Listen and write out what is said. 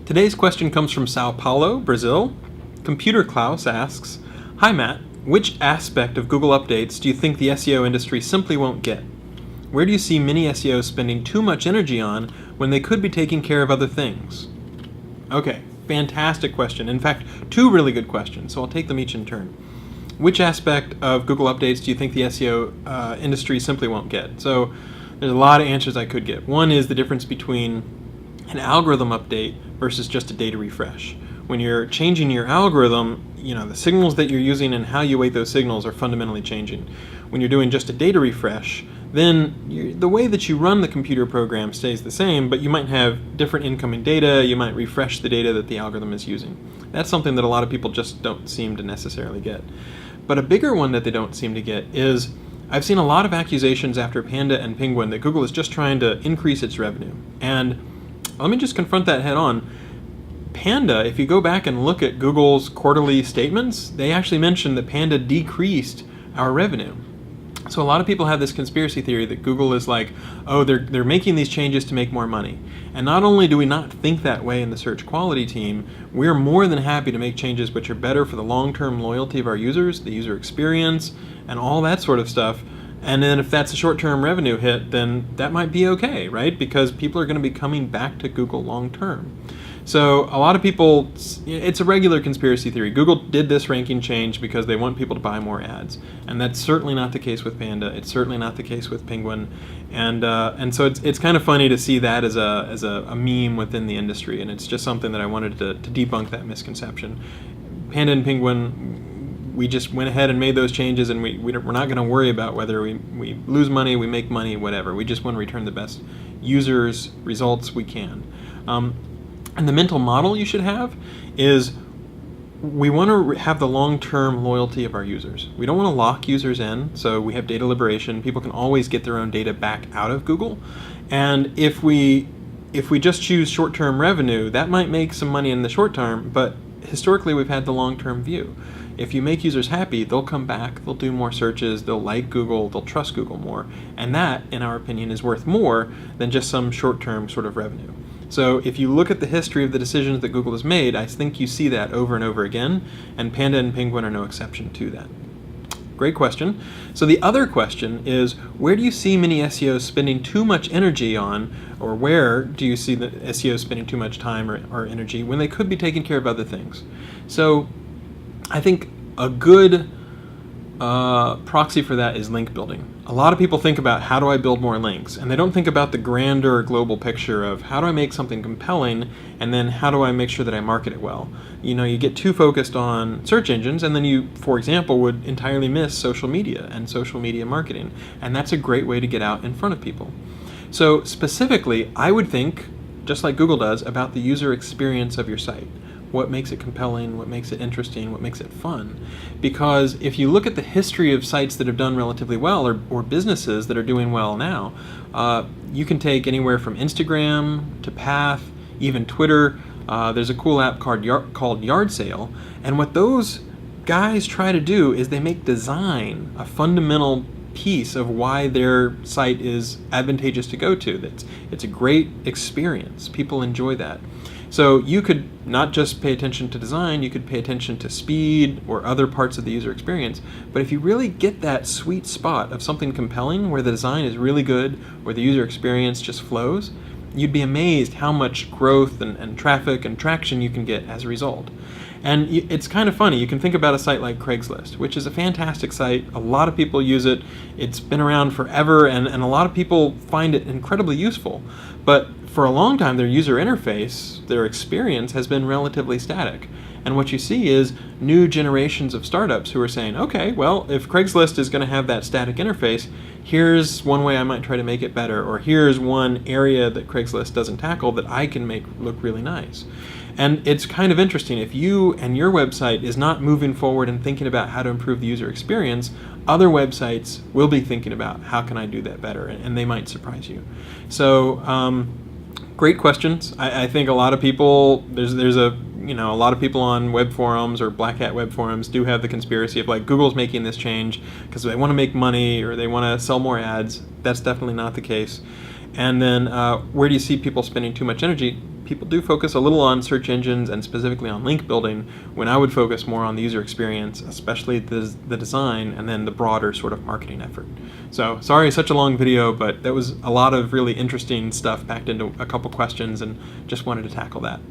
Today's question comes from Sao Paulo, Brazil. Computer Klaus asks, "Hi Matt, which aspect of Google updates do you think the SEO industry simply won't get? Where do you see many SEOs spending too much energy on when they could be taking care of other things?" Okay, fantastic question. In fact, two really good questions, so I'll take them each in turn. Which aspect of Google updates do you think the SEO industry simply won't get? So there's a lot of answers I could give. One is the difference between an algorithm update versus just a data refresh. When you're changing your algorithm, the signals that you're using and how you weight those signals are fundamentally changing. When you're doing just a data refresh, then the way that you run the computer program stays the same, but you might have different incoming data, you might refresh the data that the algorithm is using. That's something that a lot of people just don't seem to necessarily get. But a bigger one that they don't seem to get is, I've seen a lot of accusations after Panda and Penguin that Google is just trying to increase its revenue. And let me just confront that head on. Panda, if you go back and look at Google's quarterly statements, they actually mentioned that Panda decreased our revenue. So a lot of people have this conspiracy theory that Google is like, oh, they're making these changes to make more money. And not only do we not think that way in the search quality team, we're more than happy to make changes which are better for the long-term loyalty of our users, the user experience, and all that sort of stuff. And then if that's a short-term revenue hit, then that might be okay, right? Because people are going to be coming back to Google long-term. So a lot of people, it's a regular conspiracy theory. Google did this ranking change because they want people to buy more ads. And that's certainly not the case with Panda. It's certainly not the case with Penguin. And so it's kind of funny to see that as a meme within the industry. And it's just something that I wanted to debunk that misconception. Panda and Penguin, we just went ahead and made those changes, and we're not going to worry about whether we lose money, we make money, whatever. We just want to return the best users results we can. And the mental model you should have is we want to have the long-term loyalty of our users. We don't want to lock users in, so we have data liberation. People can always get their own data back out of Google. And if we just choose short-term revenue, that might make some money in the short term, but historically we've had the long-term view. If you make users happy, they'll come back, they'll do more searches, they'll like Google, they'll trust Google more. And that, in our opinion, is worth more than just some short-term sort of revenue. So if you look at the history of the decisions that Google has made, I think you see that over and over again, and Panda and Penguin are no exception to that. Great question. So the other question is, where do you see many SEOs spending too much energy on, or where do you see the SEOs spending too much time or energy when they could be taking care of other things? So I think a good proxy for that is link building. A lot of people think about how do I build more links, and they don't think about the grander global picture of how do I make something compelling, and then how do I make sure that I market it well. You get too focused on search engines, and then you, for example, would entirely miss social media and social media marketing, and that's a great way to get out in front of people. So specifically, I would think, just like Google does, about the user experience of your site. What makes it compelling, what makes it interesting, what makes it fun. Because if you look at the history of sites that have done relatively well, or businesses that are doing well now, you can take anywhere from Instagram to Path, even Twitter. There's a cool app called Yard Sale, and what those guys try to do is they make design a fundamental piece of why their site is advantageous to go to. It's a great experience. People enjoy that. So you could not just pay attention to design, you could pay attention to speed or other parts of the user experience. But if you really get that sweet spot of something compelling where the design is really good, where the user experience just flows, you'd be amazed how much growth and traffic and traction you can get as a result. And it's kind of funny. You can think about a site like Craigslist, which is a fantastic site. A lot of people use it. It's been around forever, and a lot of people find it incredibly useful. But for a long time, their user interface, their experience, has been relatively static. And what you see is new generations of startups who are saying, okay, well, if Craigslist is going to have that static interface, here's one way I might try to make it better, or here's one area that Craigslist doesn't tackle that I can make look really nice. And it's kind of interesting, if you and your website is not moving forward and thinking about how to improve the user experience, other websites will be thinking about how can I do that better, and they might surprise you. So great questions. I think a lot of people, there's a lot of people on web forums or Black Hat web forums do have the conspiracy of like Google's making this change because they want to make money or they want to sell more ads. That's definitely not the case. And then where do you see people spending too much energy? People do focus a little on search engines and specifically on link building, when I would focus more on the user experience, especially the design, and then the broader sort of marketing effort. So sorry, such a long video, but there was a lot of really interesting stuff packed into a couple questions and just wanted to tackle that.